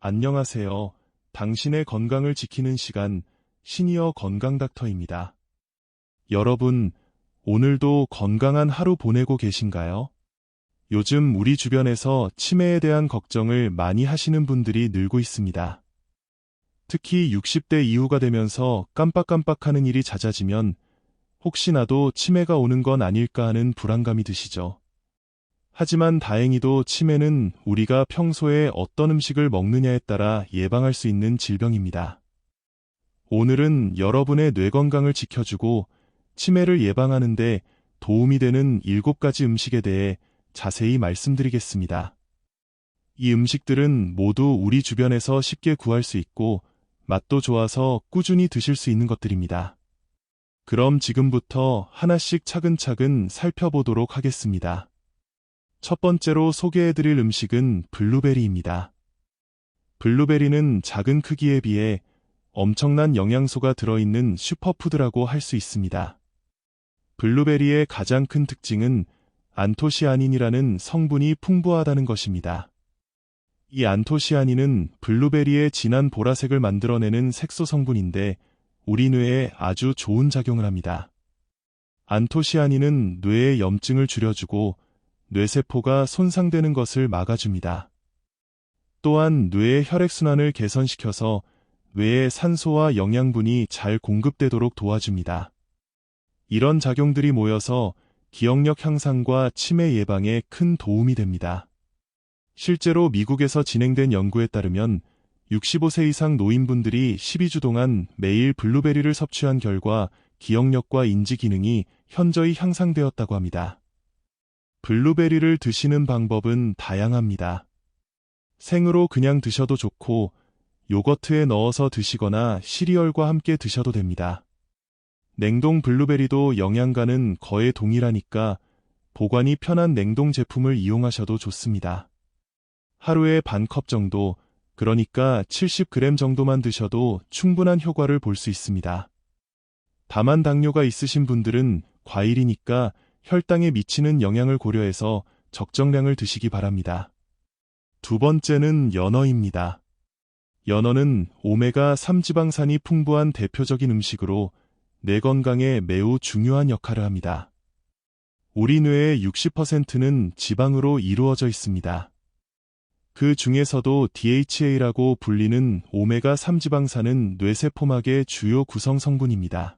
안녕하세요. 당신의 건강을 지키는 시간, 시니어 건강 닥터입니다. 여러분, 오늘도 건강한 하루 보내고 계신가요? 요즘 우리 주변에서 치매에 대한 걱정을 많이 하시는 분들이 늘고 있습니다. 특히 60대 이후가 되면서 깜빡깜빡하는 일이 잦아지면 혹시나도 치매가 오는 건 아닐까 하는 불안감이 드시죠. 하지만 다행히도 치매는 우리가 평소에 어떤 음식을 먹느냐에 따라 예방할 수 있는 질병입니다. 오늘은 여러분의 뇌 건강을 지켜주고 치매를 예방하는 데 도움이 되는 7가지 음식에 대해 자세히 말씀드리겠습니다. 이 음식들은 모두 우리 주변에서 쉽게 구할 수 있고 맛도 좋아서 꾸준히 드실 수 있는 것들입니다. 그럼 지금부터 하나씩 차근차근 살펴보도록 하겠습니다. 첫 번째로 소개해드릴 음식은 블루베리입니다. 블루베리는 작은 크기에 비해 엄청난 영양소가 들어있는 슈퍼푸드라고 할 수 있습니다. 블루베리의 가장 큰 특징은 안토시아닌이라는 성분이 풍부하다는 것입니다. 이 안토시아닌은 블루베리의 진한 보라색을 만들어내는 색소 성분인데 우리 뇌에 아주 좋은 작용을 합니다. 안토시아닌은 뇌의 염증을 줄여주고 뇌세포가 손상되는 것을 막아줍니다. 또한 뇌의 혈액순환을 개선시켜서 뇌에 산소와 영양분이 잘 공급되도록 도와줍니다. 이런 작용들이 모여서 기억력 향상과 치매 예방에 큰 도움이 됩니다. 실제로 미국에서 진행된 연구에 따르면 65세 이상 노인분들이 12주 동안 매일 블루베리를 섭취한 결과 기억력과 인지 기능이 현저히 향상되었다고 합니다. 블루베리를 드시는 방법은 다양합니다. 생으로 그냥 드셔도 좋고 요거트에 넣어서 드시거나 시리얼과 함께 드셔도 됩니다. 냉동 블루베리도 영양가는 거의 동일하니까 보관이 편한 냉동 제품을 이용하셔도 좋습니다. 하루에 반 컵 정도, 그러니까 70g 정도만 드셔도 충분한 효과를 볼 수 있습니다. 다만 당뇨가 있으신 분들은 과일이니까 혈당에 미치는 영향을 고려해서 적정량을 드시기 바랍니다. 두 번째는 연어입니다. 연어는 오메가3 지방산이 풍부한 대표적인 음식으로 뇌 건강에 매우 중요한 역할을 합니다. 우리 뇌의 60%는 지방으로 이루어져 있습니다. 그 중에서도 DHA라고 불리는 오메가3 지방산은 뇌세포막의 주요 구성 성분입니다.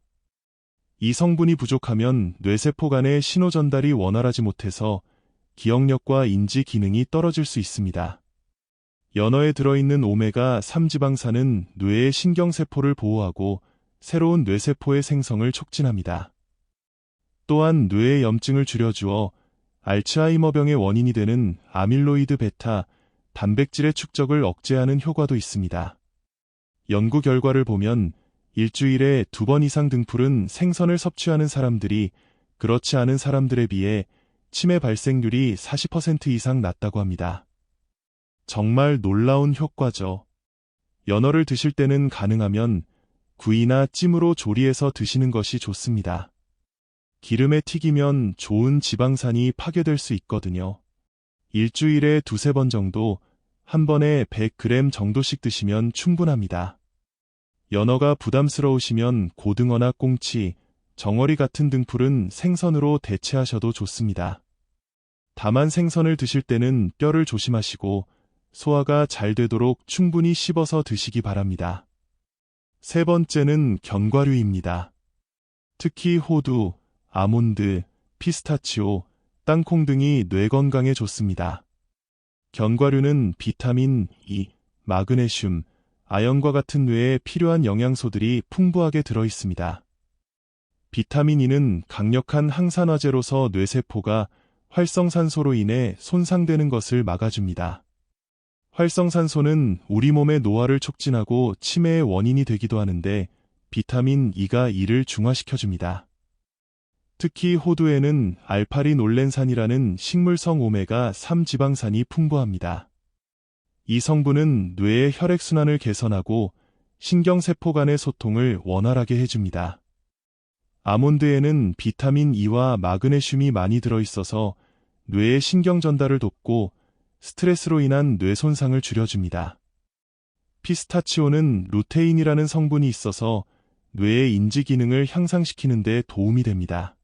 이 성분이 부족하면 뇌세포 간의 신호 전달이 원활하지 못해서 기억력과 인지 기능이 떨어질 수 있습니다. 연어에 들어있는 오메가3 지방산은 뇌의 신경세포를 보호하고 새로운 뇌세포의 생성을 촉진합니다. 또한 뇌의 염증을 줄여주어 알츠하이머병의 원인이 되는 아밀로이드 베타, 단백질의 축적을 억제하는 효과도 있습니다. 연구 결과를 보면 일주일에 2번 이상 등푸른 생선을 섭취하는 사람들이 그렇지 않은 사람들에 비해 치매 발생률이 40% 이상 낮다고 합니다. 정말 놀라운 효과죠. 연어를 드실 때는 가능하면 구이나 찜으로 조리해서 드시는 것이 좋습니다. 기름에 튀기면 좋은 지방산이 파괴될 수 있거든요. 일주일에 2~3번 정도, 한 번에 100g 정도씩 드시면 충분합니다. 연어가 부담스러우시면 고등어나 꽁치, 정어리 같은 등푸른 생선으로 대체하셔도 좋습니다. 다만 생선을 드실 때는 뼈를 조심하시고 소화가 잘 되도록 충분히 씹어서 드시기 바랍니다. 세 번째는 견과류입니다. 특히 호두, 아몬드, 피스타치오, 땅콩 등이 뇌 건강에 좋습니다. 견과류는 비타민 E, 마그네슘, 아연과 같은 뇌에 필요한 영양소들이 풍부하게 들어있습니다. 비타민 E는 강력한 항산화제로서 뇌세포가 활성산소로 인해 손상되는 것을 막아줍니다. 활성산소는 우리 몸의 노화를 촉진하고 치매의 원인이 되기도 하는데 비타민 E가 이를 중화시켜줍니다. 특히 호두에는 알파리놀렌산이라는 식물성 오메가3 지방산이 풍부합니다. 이 성분은 뇌의 혈액순환을 개선하고 신경세포 간의 소통을 원활하게 해줍니다. 아몬드에는 비타민 E와 마그네슘이 많이 들어있어서 뇌의 신경 전달을 돕고 스트레스로 인한 뇌 손상을 줄여줍니다. 피스타치오는 루테인이라는 성분이 있어서 뇌의 인지 기능을 향상시키는 데 도움이 됩니다.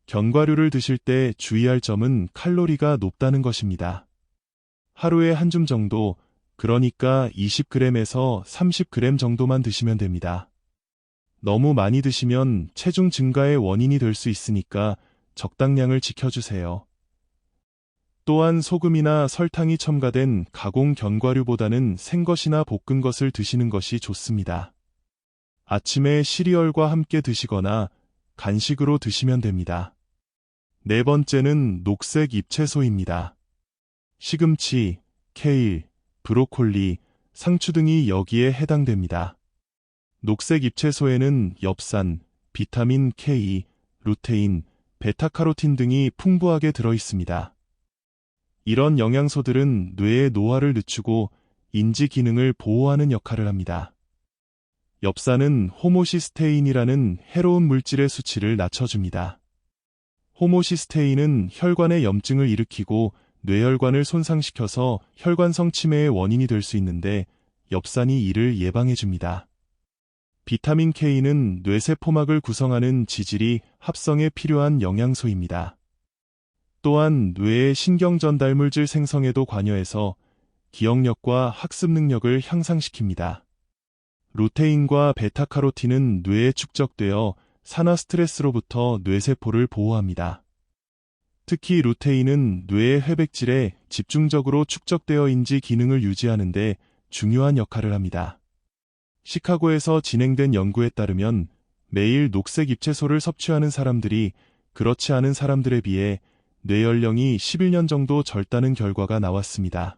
견과류를 드실 때 주의할 점은 칼로리가 높다는 것입니다. 하루에 한 줌 정도, 그러니까 20g에서 30g 정도만 드시면 됩니다. 너무 많이 드시면 체중 증가의 원인이 될 수 있으니까 적당량을 지켜주세요. 또한 소금이나 설탕이 첨가된 가공 견과류보다는 생것이나 볶은 것을 드시는 것이 좋습니다. 아침에 시리얼과 함께 드시거나 간식으로 드시면 됩니다. 네 번째는 녹색 잎채소입니다. 시금치, 케일, 브로콜리, 상추 등이 여기에 해당됩니다. 녹색 잎채소에는 엽산, 비타민 K, 루테인, 베타카로틴 등이 풍부하게 들어 있습니다. 이런 영양소들은 뇌의 노화를 늦추고 인지 기능을 보호하는 역할을 합니다. 엽산은 호모시스테인이라는 해로운 물질의 수치를 낮춰줍니다. 호모시스테인은 혈관의 염증을 일으키고 뇌혈관을 손상시켜서 혈관성 치매의 원인이 될 수 있는데 엽산이 이를 예방해줍니다. 비타민 K는 뇌세포막을 구성하는 지질이 합성에 필요한 영양소입니다. 또한 뇌의 신경전달물질 생성에도 관여해서 기억력과 학습 능력을 향상시킵니다. 루테인과 베타카로틴은 뇌에 축적되어 산화 스트레스로부터 뇌세포를 보호합니다. 특히 루테인은 뇌의 회백질에 집중적으로 축적되어 인지 기능을 유지하는 데 중요한 역할을 합니다. 시카고에서 진행된 연구에 따르면 매일 녹색 잎채소를 섭취하는 사람들이 그렇지 않은 사람들에 비해 뇌연령이 11년 정도 젊다는 결과가 나왔습니다.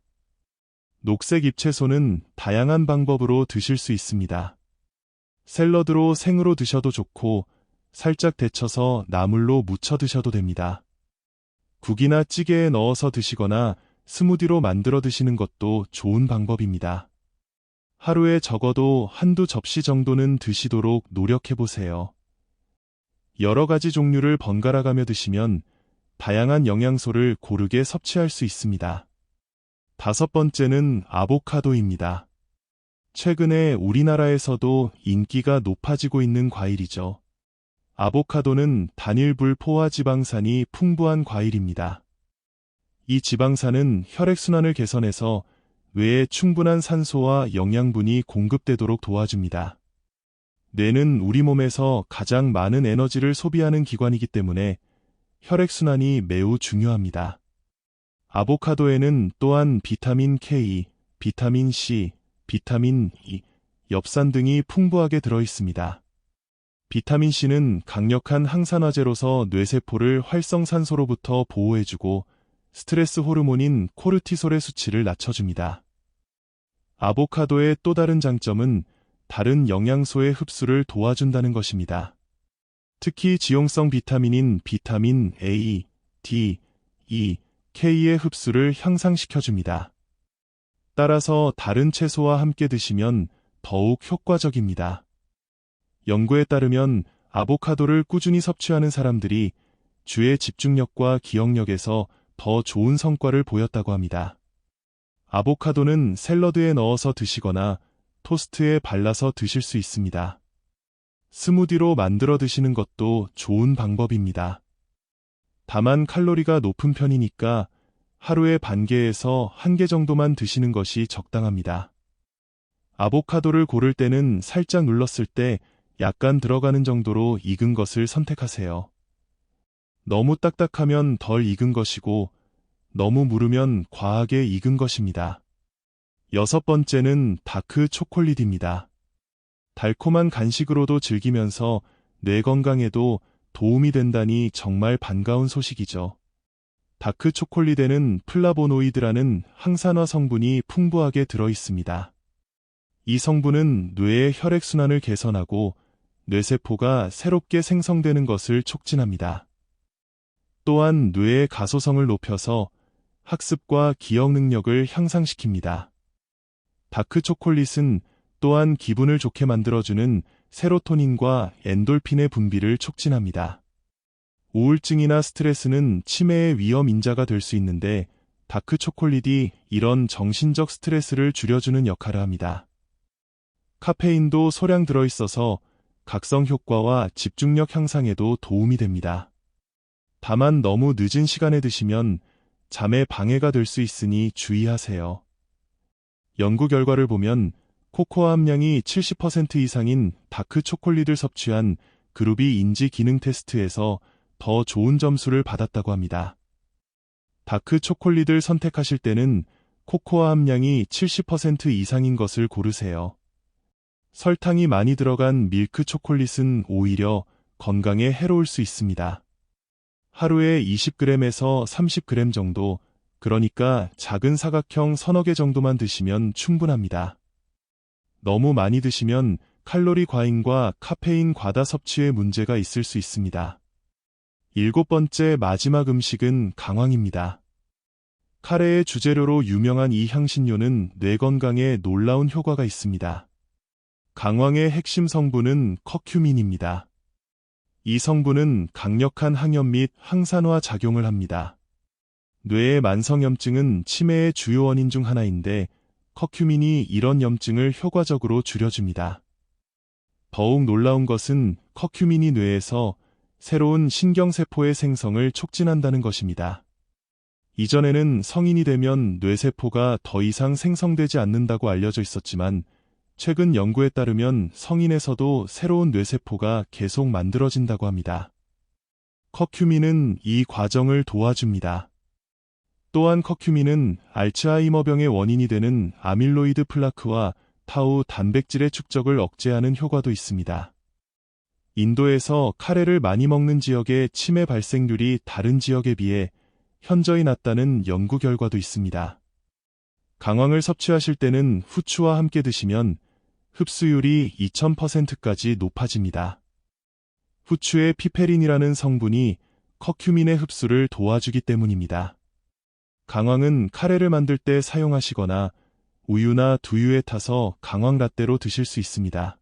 녹색 잎채소는 다양한 방법으로 드실 수 있습니다. 샐러드로 생으로 드셔도 좋고 살짝 데쳐서 나물로 무쳐 드셔도 됩니다. 국이나 찌개에 넣어서 드시거나 스무디로 만들어 드시는 것도 좋은 방법입니다. 하루에 적어도 한두 접시 정도는 드시도록 노력해보세요. 여러 가지 종류를 번갈아가며 드시면 다양한 영양소를 고르게 섭취할 수 있습니다. 다섯 번째는 아보카도입니다. 최근에 우리나라에서도 인기가 높아지고 있는 과일이죠. 아보카도는 단일 불포화 지방산이 풍부한 과일입니다. 이 지방산은 혈액순환을 개선해서 뇌에 충분한 산소와 영양분이 공급되도록 도와줍니다. 뇌는 우리 몸에서 가장 많은 에너지를 소비하는 기관이기 때문에 혈액순환이 매우 중요합니다. 아보카도에는 또한 비타민 K, 비타민 C, 비타민 E, 엽산 등이 풍부하게 들어 있습니다. 비타민 C는 강력한 항산화제로서 뇌세포를 활성산소로부터 보호해주고 스트레스 호르몬인 코르티솔의 수치를 낮춰줍니다. 아보카도의 또 다른 장점은 다른 영양소의 흡수를 도와준다는 것입니다. 특히 지용성 비타민인 비타민 A, D, E, K의 흡수를 향상시켜줍니다. 따라서 다른 채소와 함께 드시면 더욱 효과적입니다. 연구에 따르면 아보카도를 꾸준히 섭취하는 사람들이 주의 집중력과 기억력에서 더 좋은 성과를 보였다고 합니다. 아보카도는 샐러드에 넣어서 드시거나 토스트에 발라서 드실 수 있습니다. 스무디로 만들어 드시는 것도 좋은 방법입니다. 다만 칼로리가 높은 편이니까 하루에 반 개에서 한 개 정도만 드시는 것이 적당합니다. 아보카도를 고를 때는 살짝 눌렀을 때 약간 들어가는 정도로 익은 것을 선택하세요. 너무 딱딱하면 덜 익은 것이고 너무 무르면 과하게 익은 것입니다. 여섯 번째는 다크 초콜릿입니다. 달콤한 간식으로도 즐기면서 뇌 건강에도 도움이 된다니 정말 반가운 소식이죠. 다크 초콜릿에는 플라보노이드라는 항산화 성분이 풍부하게 들어 있습니다. 이 성분은 뇌의 혈액순환을 개선하고 뇌세포가 새롭게 생성되는 것을 촉진합니다. 또한 뇌의 가소성을 높여서 학습과 기억 능력을 향상시킵니다. 다크 초콜릿은 또한 기분을 좋게 만들어주는 세로토닌과 엔돌핀의 분비를 촉진합니다. 우울증이나 스트레스는 치매의 위험 인자가 될 수 있는데 다크 초콜릿이 이런 정신적 스트레스를 줄여주는 역할을 합니다. 카페인도 소량 들어있어서 각성 효과와 집중력 향상에도 도움이 됩니다. 다만 너무 늦은 시간에 드시면 잠에 방해가 될 수 있으니 주의하세요. 연구 결과를 보면 코코아 함량이 70% 이상인 다크 초콜릿을 섭취한 그룹이 인지 기능 테스트에서 더 좋은 점수를 받았다고 합니다. 다크 초콜릿을 선택하실 때는 코코아 함량이 70% 이상인 것을 고르세요. 설탕이 많이 들어간 밀크 초콜릿은 오히려 건강에 해로울 수 있습니다. 하루에 20g에서 30g 정도, 그러니까 작은 사각형 서너 개 정도만 드시면 충분합니다. 너무 많이 드시면 칼로리 과잉과 카페인 과다 섭취에 문제가 있을 수 있습니다. 7번째 마지막 음식은 강황입니다. 카레의 주재료로 유명한 이 향신료는 뇌 건강에 놀라운 효과가 있습니다. 강황의 핵심 성분은 커큐민입니다. 이 성분은 강력한 항염 및 항산화 작용을 합니다. 뇌의 만성염증은 치매의 주요 원인 중 하나인데 커큐민이 이런 염증을 효과적으로 줄여줍니다. 더욱 놀라운 것은 커큐민이 뇌에서 새로운 신경세포의 생성을 촉진한다는 것입니다. 이전에는 성인이 되면 뇌세포가 더 이상 생성되지 않는다고 알려져 있었지만 최근 연구에 따르면 성인에서도 새로운 뇌세포가 계속 만들어진다고 합니다. 커큐민은 이 과정을 도와줍니다. 또한 커큐민은 알츠하이머병의 원인이 되는 아밀로이드 플라크와 타우 단백질의 축적을 억제하는 효과도 있습니다. 인도에서 카레를 많이 먹는 지역의 치매 발생률이 다른 지역에 비해 현저히 낮다는 연구 결과도 있습니다. 강황을 섭취하실 때는 후추와 함께 드시면 흡수율이 2000%까지 높아집니다. 후추의 피페린이라는 성분이 커큐민의 흡수를 도와주기 때문입니다. 강황은 카레를 만들 때 사용하시거나 우유나 두유에 타서 강황 라떼로 드실 수 있습니다.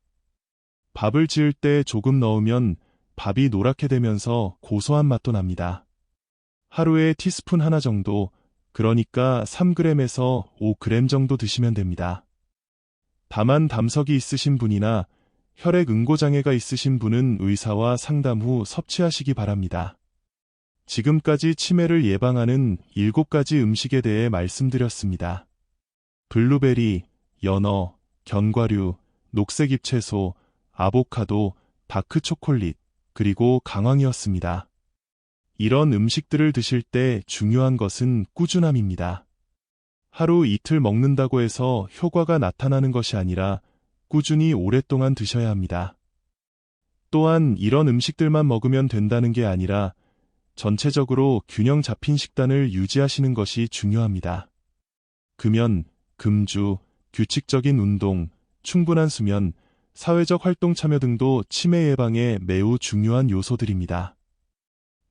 밥을 지을 때 조금 넣으면 밥이 노랗게 되면서 고소한 맛도 납니다. 하루에 티스푼 하나 정도, 그러니까 3g에서 5g 정도 드시면 됩니다. 다만 담석이 있으신 분이나 혈액 응고장애가 있으신 분은 의사와 상담 후 섭취하시기 바랍니다. 지금까지 치매를 예방하는 7가지 음식에 대해 말씀드렸습니다. 블루베리, 연어, 견과류, 녹색 잎채소, 아보카도, 다크 초콜릿, 그리고 강황이었습니다. 이런 음식들을 드실 때 중요한 것은 꾸준함입니다. 하루 이틀 먹는다고 해서 효과가 나타나는 것이 아니라 꾸준히 오랫동안 드셔야 합니다. 또한 이런 음식들만 먹으면 된다는 게 아니라 전체적으로 균형 잡힌 식단을 유지하시는 것이 중요합니다. 금연, 금주, 규칙적인 운동, 충분한 수면, 사회적 활동 참여 등도 치매 예방에 매우 중요한 요소들입니다.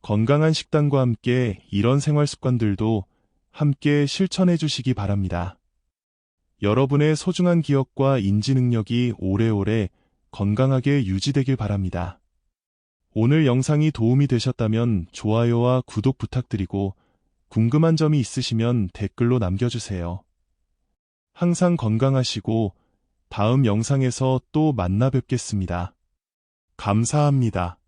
건강한 식단과 함께 이런 생활 습관들도 함께 실천해 주시기 바랍니다. 여러분의 소중한 기억과 인지 능력이 오래오래 건강하게 유지되길 바랍니다. 오늘 영상이 도움이 되셨다면 좋아요와 구독 부탁드리고 궁금한 점이 있으시면 댓글로 남겨주세요. 항상 건강하시고 다음 영상에서 또 만나 뵙겠습니다. 감사합니다.